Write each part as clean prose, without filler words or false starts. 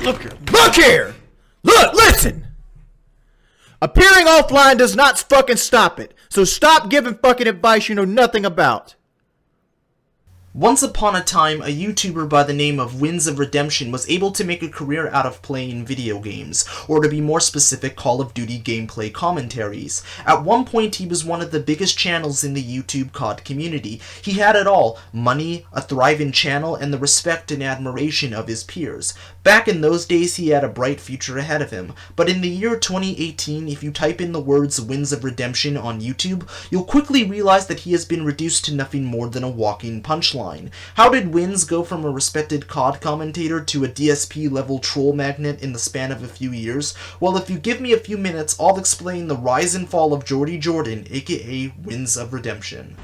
Look here. Look here! Look, listen! Appearing offline does not fucking stop it. So stop giving fucking advice you know nothing about. Once upon a time, a YouTuber by the name of WingsOfRedemption was able to make a career out of playing video games, or to be more specific, Call of Duty gameplay commentaries. At one point, he was one of the biggest channels in the YouTube COD community. He had it all: money, a thriving channel, and the respect and admiration of his peers. Back in those days, he had a bright future ahead of him. But in the year 2018, if you type in the words WingsOfRedemption on YouTube, you'll quickly realize that he has been reduced to nothing more than a walking punchline. How did Wins go from a respected COD commentator to a DSP-level troll magnet in the span of a few years? Well, if you give me a few minutes, I'll explain the rise and fall of Jordy Jordan, aka Wins of Redemption.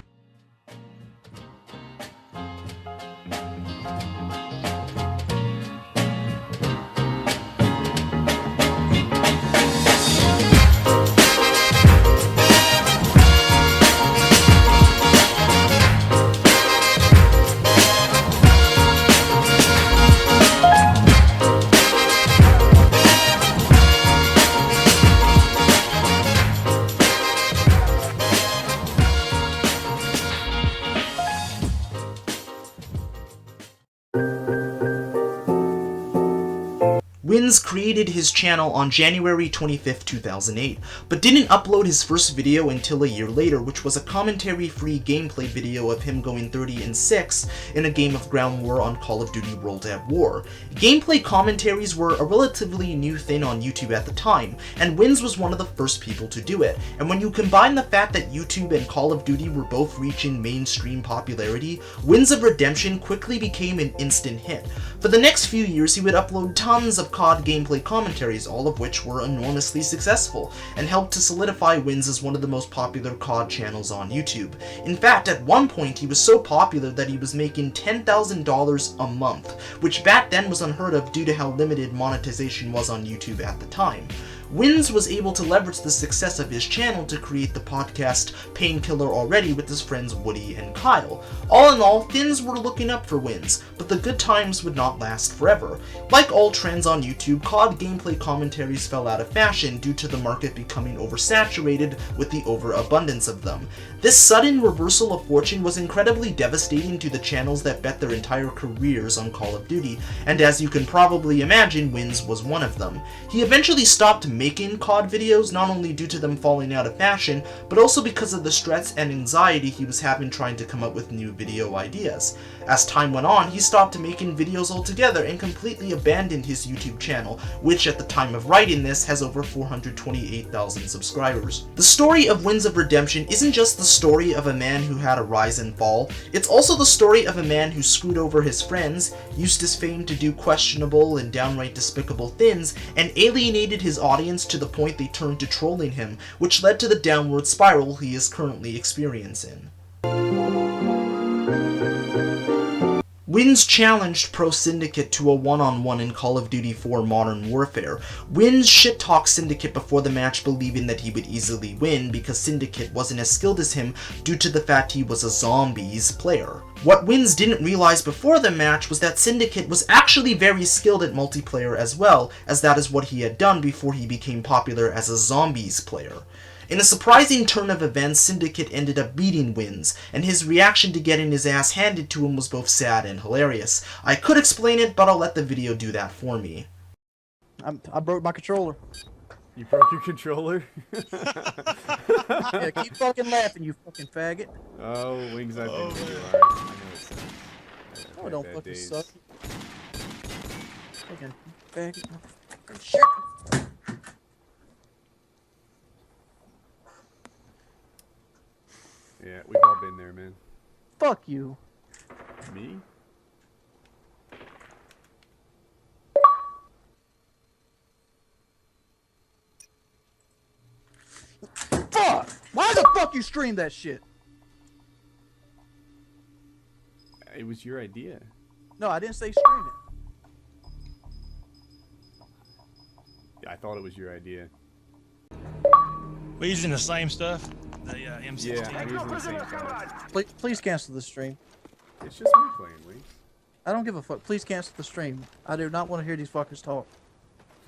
Wins created his channel on January 25th, 2008, but didn't upload his first video until a year later, which was a commentary-free gameplay video of him going 30-6 in a game of ground war on Call of Duty World at War. Gameplay commentaries were a relatively new thing on YouTube at the time, and Wins was one of the first people to do it, and when you combine the fact that YouTube and Call of Duty were both reaching mainstream popularity, Wins of Redemption quickly became an instant hit. For the next few years, he would upload tons of COD gameplay commentaries, all of which were enormously successful, and helped to solidify Wins as one of the most popular COD channels on YouTube. In fact, at one point he was so popular that he was making $10,000 a month, which back then was unheard of due to how limited monetization was on YouTube at the time. Wins was able to leverage the success of his channel to create the podcast Painkiller Already with his friends Woody and Kyle. All in all, things were looking up for Wins, but the good times would not last forever. Like all trends on YouTube, COD gameplay commentaries fell out of fashion due to the market becoming oversaturated with the overabundance of them. This sudden reversal of fortune was incredibly devastating to the channels that bet their entire careers on Call of Duty, and as you can probably imagine, Wins was one of them. He eventually stopped making COD videos, not only due to them falling out of fashion, but also because of the stress and anxiety he was having trying to come up with new video ideas. As time went on, he stopped making videos altogether and completely abandoned his YouTube channel, which at the time of writing this has over 428,000 subscribers. The story of Wins of Redemption isn't just the story of a man who had a rise and fall, it's also the story of a man who screwed over his friends, used his fame to do questionable and downright despicable things, and alienated his audience to the point they turned to trolling him, which led to the downward spiral he is currently experiencing. Wins challenged Pro Syndicate to a one-on-one in Call of Duty 4 Modern Warfare. Wins shit-talked Syndicate before the match, believing that he would easily win because Syndicate wasn't as skilled as him due to the fact he was a zombies player. What Wins didn't realize before the match was that Syndicate was actually very skilled at multiplayer as well, as that is what he had done before he became popular as a zombies player. In a surprising turn of events, Syndicate ended up beating Wins, and his reaction to getting his ass handed to him was both sad and hilarious. I could explain it, but I'll let the video do that for me. I broke my controller. You broke your controller? Yeah, keep fucking laughing, you fucking faggot. Oh, Wings, I've been too No, don't fucking days. suck. Fucking faggot. Shit. Yeah, we've all been there, man. Fuck you. Me? Fuck! Why the fuck you stream that shit? It was your idea. No, I didn't say stream it. I thought it was your idea. We're using the same stuff. The M16. Yeah, I'm using the same stuff. Please cancel the stream. It's just me playing, Wings. I don't give a fuck. Please cancel the stream. I do not want to hear these fuckers talk.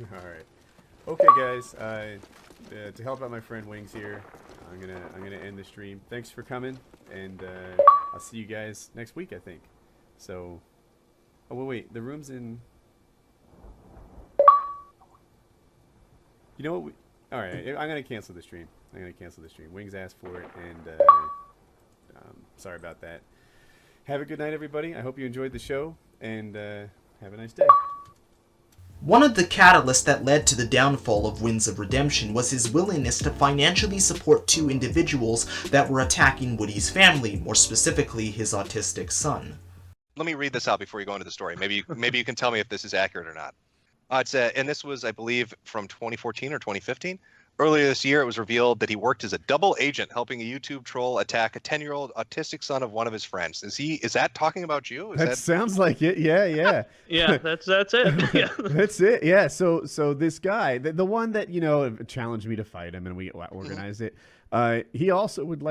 All right. Okay, guys. To help out my friend Wings here, I'm gonna end the stream. Thanks for coming, and I'll see you guys next week, I think. So, oh wait, the room's in. You know what? All right, I'm gonna cancel the stream. Wings asked for it, and sorry about that. Have a good night, everybody. I hope you enjoyed the show, and have a nice day. One of the catalysts that led to the downfall of Winds of Redemption was his willingness to financially support two individuals that were attacking Woody's family, more specifically his autistic son. Let me read this out before you go into the story. Maybe you can tell me if this is accurate or not. And this was, I believe, from 2014 or 2015. Earlier this year, it was revealed that he worked as a double agent helping a YouTube troll attack a 10-year-old autistic son of one of his friends. Is that talking about you? That sounds like it. Yeah. Yeah, that's it. Yeah. That's it. Yeah. So this guy, the one that, challenged me to fight him and we organized it, he also would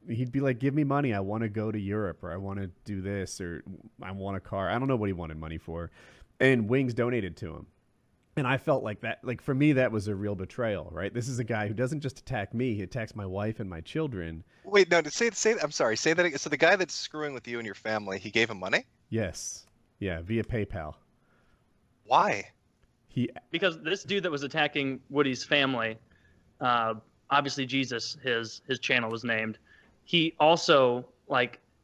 he'd be like, give me money. I want to go to Europe, or I want to do this, or I want a car. I don't know what he wanted money for. And Wings donated to him. And I felt like that, for me, that was a real betrayal, right? This is a guy who doesn't just attack me, he attacks my wife and my children. Wait, no, I'm sorry, say that again. So the guy that's screwing with you and your family, he gave him money? Yes. Yeah, via PayPal. Why? Because this dude that was attacking Woody's family, obviously Jesus, his channel was named. He also,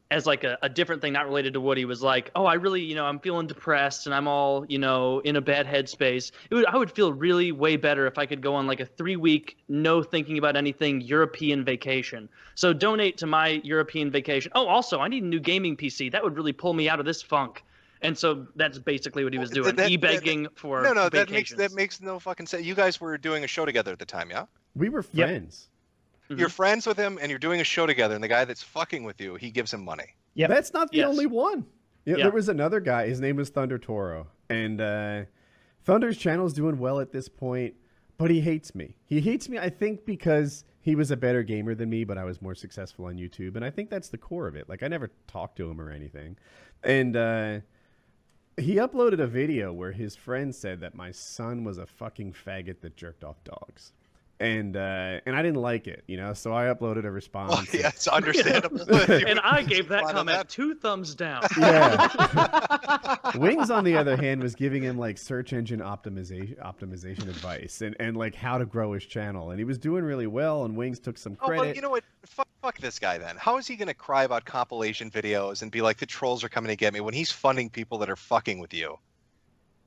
as a different thing not related to Woody, was like, oh, I really, I'm feeling depressed and I'm all, in a bad headspace. I would feel really way better if I could go on a 3-week, no thinking about anything European vacation. So donate to my European vacation. Oh, also, I need a new gaming PC. That would really pull me out of this funk. And so that's basically what he was doing, e-begging for vacations. that makes no fucking sense. You guys were doing a show together at the time, yeah? We were friends. Yep. You're friends with him, and you're doing a show together, and the guy that's fucking with you, he gives him money. Yeah, that's not the only one. Yeah. There was another guy. His name was Thunder Toro, and Thunder's channel is doing well at this point, but he hates me. He hates me, I think, because he was a better gamer than me, but I was more successful on YouTube, and I think that's the core of it. I never talked to him or anything, and he uploaded a video where his friend said that my son was a fucking faggot that jerked off dogs. And I didn't like it, so I uploaded a response. Well, yeah, it's understandable. And I gave that comment 2 thumbs down. Yeah. Wings, on the other hand, was giving him search engine optimization advice and how to grow his channel, and he was doing really well. And Wings took some credit. Oh, well, you know what? Fuck this guy then. How is he gonna cry about compilation videos and be like, the trolls are coming to get me, when he's funding people that are fucking with you?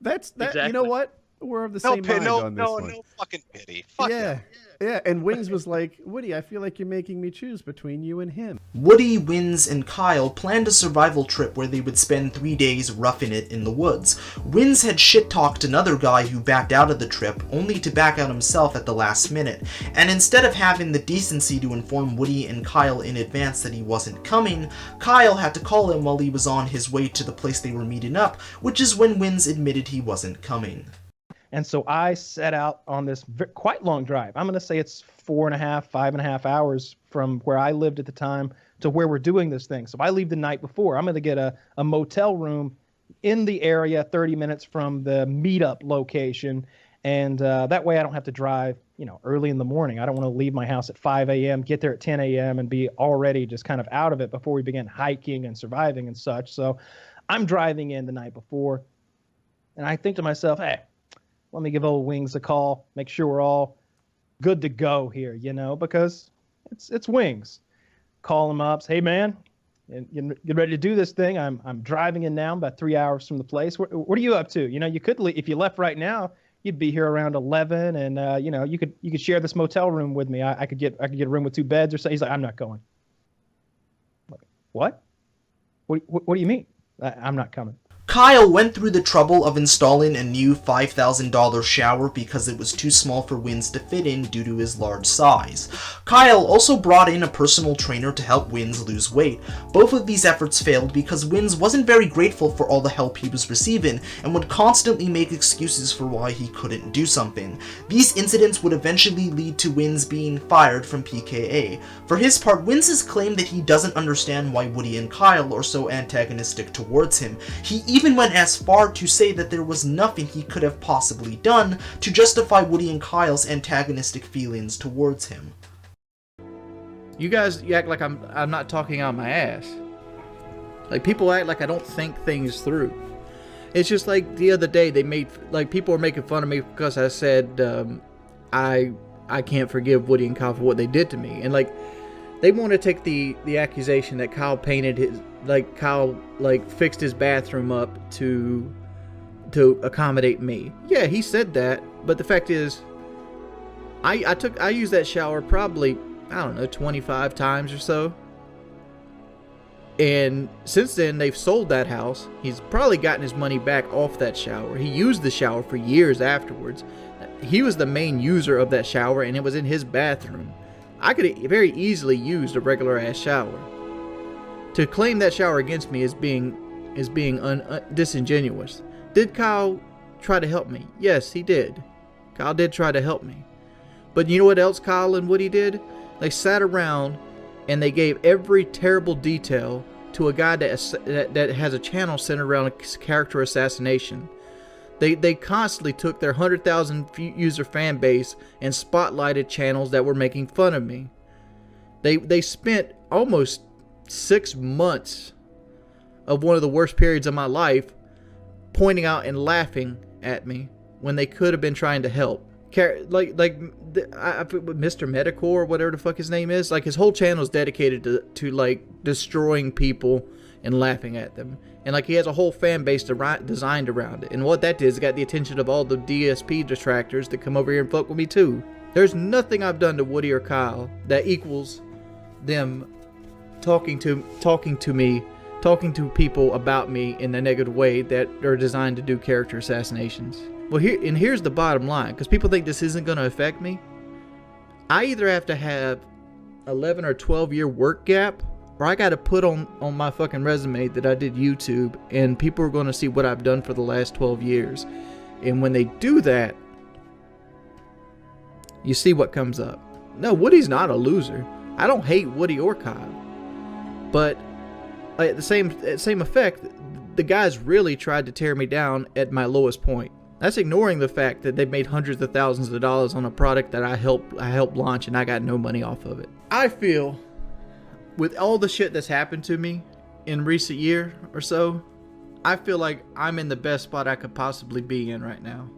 That's that. Exactly. You know what? We're of the same mind on this one. No fucking pity. Fuck him. Yeah. And Wings was like, Woody, I feel like you're making me choose between you and him. Woody, Wins, and Kyle planned a survival trip where they would spend 3 days roughing it in the woods. Wins had shit-talked another guy who backed out of the trip, only to back out himself at the last minute, and instead of having the decency to inform Woody and Kyle in advance that he wasn't coming, Kyle had to call him while he was on his way to the place they were meeting up, which is when Wins admitted he wasn't coming. And so I set out on this quite long drive. I'm going to say it's 5.5 hours from where I lived at the time to where we're doing this thing. So I leave the night before. I'm going to get a motel room in the area 30 minutes from the meetup location. And that way I don't have to drive, early in the morning. I don't want to leave my house at 5 a.m., get there at 10 a.m. and be already just kind of out of it before we begin hiking and surviving and such. So I'm driving in the night before. And I think to myself, hey, let me give old Wings a call, make sure we're all good to go here, because it's Wings. Call him up, say, hey man, get ready to do this thing. I'm driving in now, about 3 hours from the place. What are you up to? You could if you left right now, you'd be here around 11, and you could share this motel room with me. I could get a room with 2 beds or so. He's like, I'm not going. I'm like, what? What do you mean? I'm not coming. Kyle went through the trouble of installing a new $5,000 shower because it was too small for Wins to fit in due to his large size. Kyle also brought in a personal trainer to help Wins lose weight. Both of these efforts failed because Wins wasn't very grateful for all the help he was receiving and would constantly make excuses for why he couldn't do something. These incidents would eventually lead to Wins being fired from PKA. For his part, Wins has claimed that he doesn't understand why Woody and Kyle are so antagonistic towards him. He even went as far to say that there was nothing he could have possibly done to justify Woody and Kyle's antagonistic feelings towards him. You guys, you act like I'm not talking out my ass. Like, people act like I don't think things through. It's just like the other day people were making fun of me because I said I can't forgive Woody and Kyle for what they did to me, and like they want to take the accusation that Kyle fixed his bathroom up to accommodate me. Yeah, he said that, but the fact is, I used that shower probably, I don't know, 25 times or so. And since then, they've sold that house. He's probably gotten his money back off that shower. He used the shower for years afterwards. He was the main user of that shower, and it was in his bathroom. I could have very easily used a regular ass shower. To claim that shower against me is being disingenuous. Did Kyle try to help me? Yes, he did. Kyle did try to help me. But you know what else Kyle and Woody did? They sat around and they gave every terrible detail to a guy that has a channel centered around character assassination. They constantly took their 100,000 user fan base and spotlighted channels that were making fun of me. They spent almost 6 months of one of the worst periods of my life pointing out and laughing at me when they could have been trying to help. Mr. Metacore or whatever the fuck his name is, like his whole channel is dedicated to like destroying people and laughing at them, and like he has a whole fan base designed around it. And what that did is got the attention of all the DSP detractors that come over here and fuck with me too. There's nothing I've done to Woody or Kyle that equals them talking to people about me in a negative way that are designed to do character assassinations. Well, here's the bottom line, because people think this isn't going to affect me. I either have to have 11 or 12 year work gap, or I got to put on my fucking resume that I did YouTube, and people are going to see what I've done for the last 12 years. And when they do that, you see what comes up. No, Woody's not a loser. I don't hate Woody or Kyle. But at the same effect, the guys really tried to tear me down at my lowest point. That's ignoring the fact that they've made hundreds of thousands of dollars on a product that I helped launch, and I got no money off of it. I feel, with all the shit that's happened to me in recent year or so, I feel like I'm in the best spot I could possibly be in right now.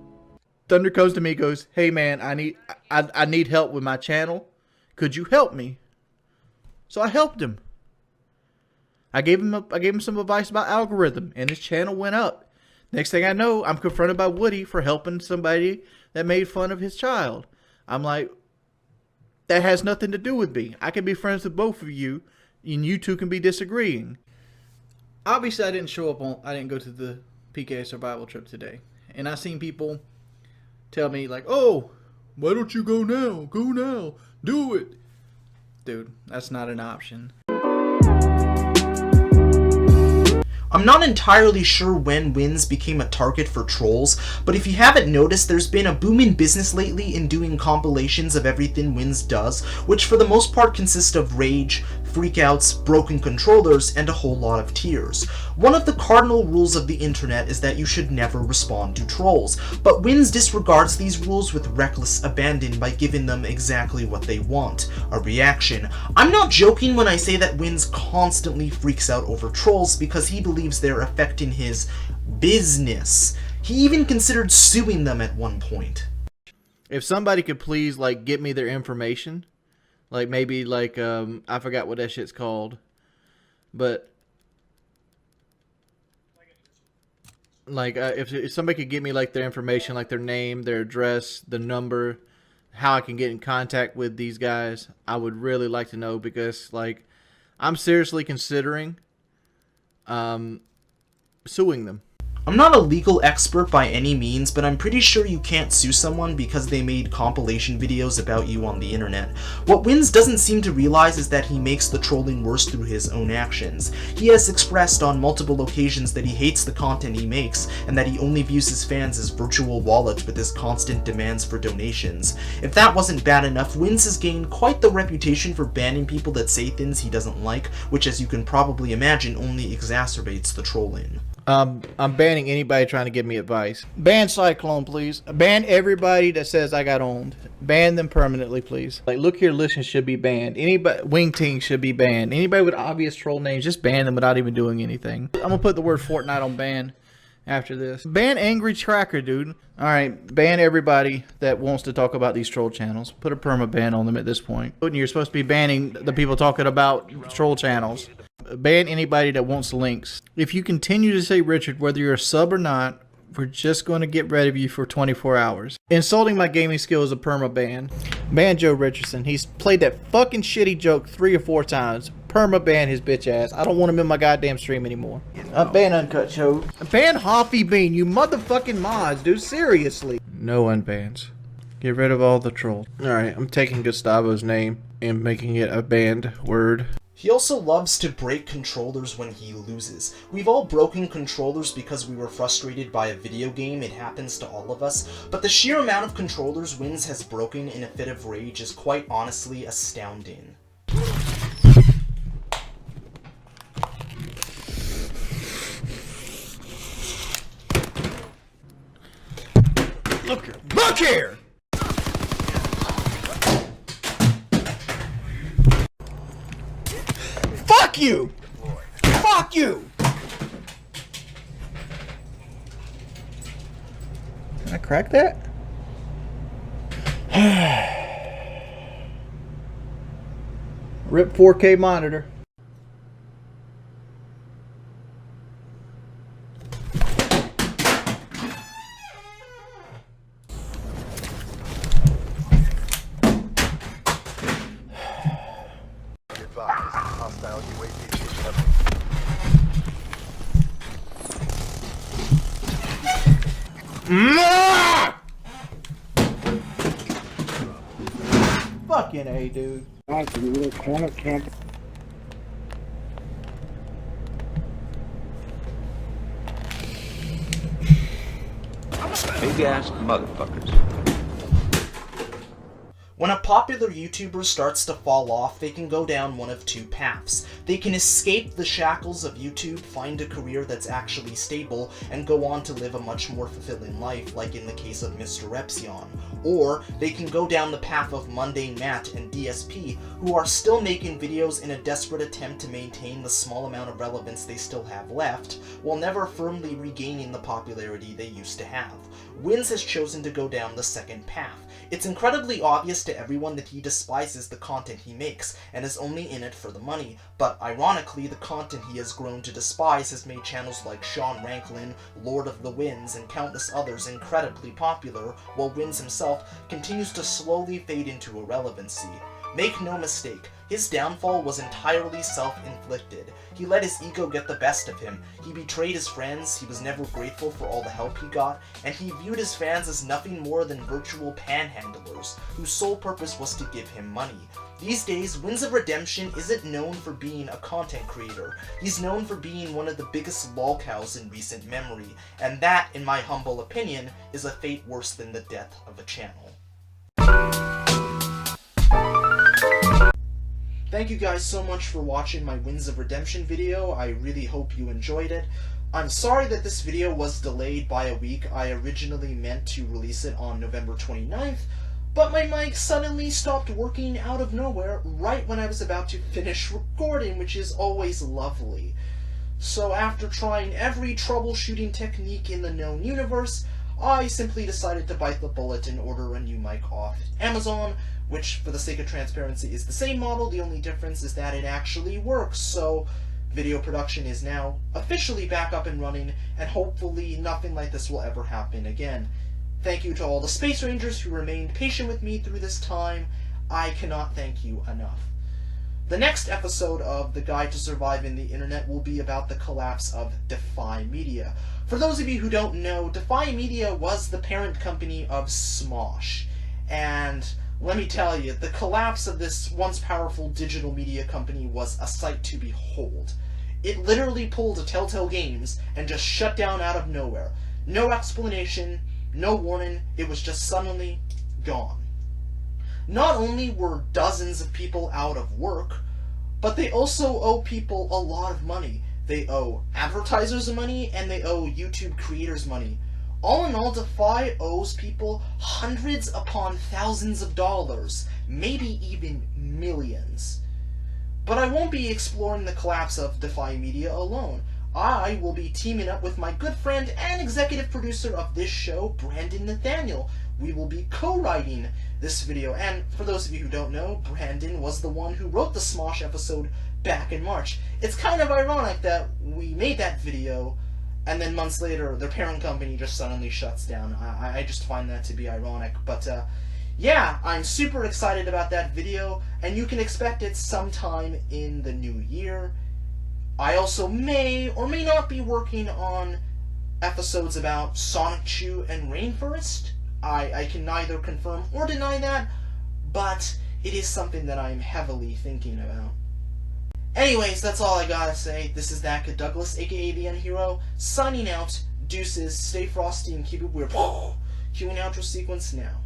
Thunder comes to me and goes, "Hey man, I need help with my channel. Could you help me?" So I helped him. I gave him some advice about algorithm, and his channel went up. Next thing I know, I'm confronted by Woody for helping somebody that made fun of his child. I'm like, that has nothing to do with me. I can be friends with both of you, and you two can be disagreeing. Obviously, I didn't go to the PK survival trip today. And I seen people tell me like, "Oh, why don't you go now? Go now. Do it." Dude, that's not an option. I'm not entirely sure when Wins became a target for trolls, but if you haven't noticed, there's been a boom in business lately in doing compilations of everything Wins does, which for the most part consist of rage, freakouts, broken controllers, and a whole lot of tears. One of the cardinal rules of the internet is that you should never respond to trolls, but Wins disregards these rules with reckless abandon by giving them exactly what they want, a reaction. I'm not joking when I say that Wins constantly freaks out over trolls because he believes they're affecting his business. He even considered suing them at one point. If somebody could please like get me their information, like maybe like I forgot what that shit's called, but like if somebody could get me like their information, like their name, their address, the number, how I can get in contact with these guys, I would really like to know, because like I'm seriously considering suing them. I'm not a legal expert by any means, but I'm pretty sure you can't sue someone because they made compilation videos about you on the internet. What Wins doesn't seem to realize is that he makes the trolling worse through his own actions. He has expressed on multiple occasions that he hates the content he makes, and that he only views his fans as virtual wallets with his constant demands for donations. If that wasn't bad enough, Wins has gained quite the reputation for banning people that say things he doesn't like, which, as you can probably imagine, only exacerbates the trolling. I'm banning anybody trying to give me advice. Ban Cyclone, please. Ban everybody that says I got owned. Ban them permanently, please. Like, Look Here Listen should be banned. Anybody, Wing Ting should be banned. Anybody with obvious troll names, just ban them without even doing anything. I'm gonna put the word Fortnite on ban after this. Ban Angry Tracker, dude. Alright, ban everybody that wants to talk about these troll channels. Put a perma ban on them at this point. And you're supposed to be banning the people talking about troll channels. Ban anybody that wants links. If you continue to say Richard, whether you're a sub or not, we're just going to get rid of you for 24 hours. Insulting my gaming skill is a perma ban. Ban Joe Richardson. He's played that fucking shitty joke 3 or 4 times. Perma ban his bitch ass. I don't want him in my goddamn stream anymore. Ban Uncut Show. Ban Hoffy Bean, you motherfucking mods, dude. Seriously. No unbans. Get rid of all the trolls. Alright, I'm taking Gustavo's name and making it a banned word. He also loves to break controllers when he loses. We've all broken controllers because we were frustrated by a video game, it happens to all of us, but the sheer amount of controllers Wins has broken in a fit of rage is quite honestly astounding. Look here! Fuck you! Fuck you! Can I crack that? RIP 4K monitor. Fucking A, dude. Big ass motherfuckers. When a popular YouTuber starts to fall off, they can go down one of 2 paths. They can escape the shackles of YouTube, find a career that's actually stable, and go on to live a much more fulfilling life, like in the case of Mr. Epsilon. Or they can go down the path of Mundane Matt and DSP, who are still making videos in a desperate attempt to maintain the small amount of relevance they still have left, while never firmly regaining the popularity they used to have. Wins has chosen to go down the second path. It's incredibly obvious to everyone that he despises the content he makes, and is only in it for the money, but ironically, the content he has grown to despise has made channels like Sean Ranklin, Lord of the Winds, and countless others incredibly popular, while Wins himself continues to slowly fade into irrelevancy. Make no mistake, his downfall was entirely self-inflicted. He let his ego get the best of him, he betrayed his friends, he was never grateful for all the help he got, and he viewed his fans as nothing more than virtual panhandlers, whose sole purpose was to give him money. These days, Wings of Redemption isn't known for being a content creator, he's known for being one of the biggest lolcows in recent memory, and that, in my humble opinion, is a fate worse than the death of a channel. Thank you guys so much for watching my Wings of Redemption video. I really hope you enjoyed it. I'm sorry that this video was delayed by a week. I originally meant to release it on November 29th, but my mic suddenly stopped working out of nowhere right when I was about to finish recording, which is always lovely. So after trying every troubleshooting technique in the known universe, I simply decided to bite the bullet and order a new mic off Amazon, which, for the sake of transparency, is the same model. The only difference is that it actually works, so video production is now officially back up and running, and hopefully nothing like this will ever happen again. Thank you to all the Space Rangers who remained patient with me through this time. I cannot thank you enough. The next episode of The Guide to Surviving the Internet will be about the collapse of Defy Media. For those of you who don't know, Defy Media was the parent company of Smosh. And let me tell you, the collapse of this once powerful digital media company was a sight to behold. It literally pulled a Telltale Games and just shut down out of nowhere. No explanation, no warning, it was just suddenly gone. Not only were dozens of people out of work, but they also owe people a lot of money. They owe advertisers money, and they owe YouTube creators money. All in all, Defy owes people hundreds upon thousands of dollars, maybe even millions. But I won't be exploring the collapse of Defy Media alone. I will be teaming up with my good friend and executive producer of this show, Brandon Nathaniel. We will be co-writing this video, and for those of you who don't know, Brandon was the one who wrote the Smosh episode back in March. It's kind of ironic that we made that video, and then months later, their parent company just suddenly shuts down. I just find that to be ironic, but yeah, I'm super excited about that video, and you can expect it sometime in the new year. I also may or may not be working on episodes about Sonic Chew and Rainforest. I can neither confirm or deny that, but it is something that I'm heavily thinking about. Anyways, that's all I gotta say. This is ThatKidDouglas, aka the Unhero, signing out. Deuces, stay frosty and keep it weird. Cue an outro sequence now.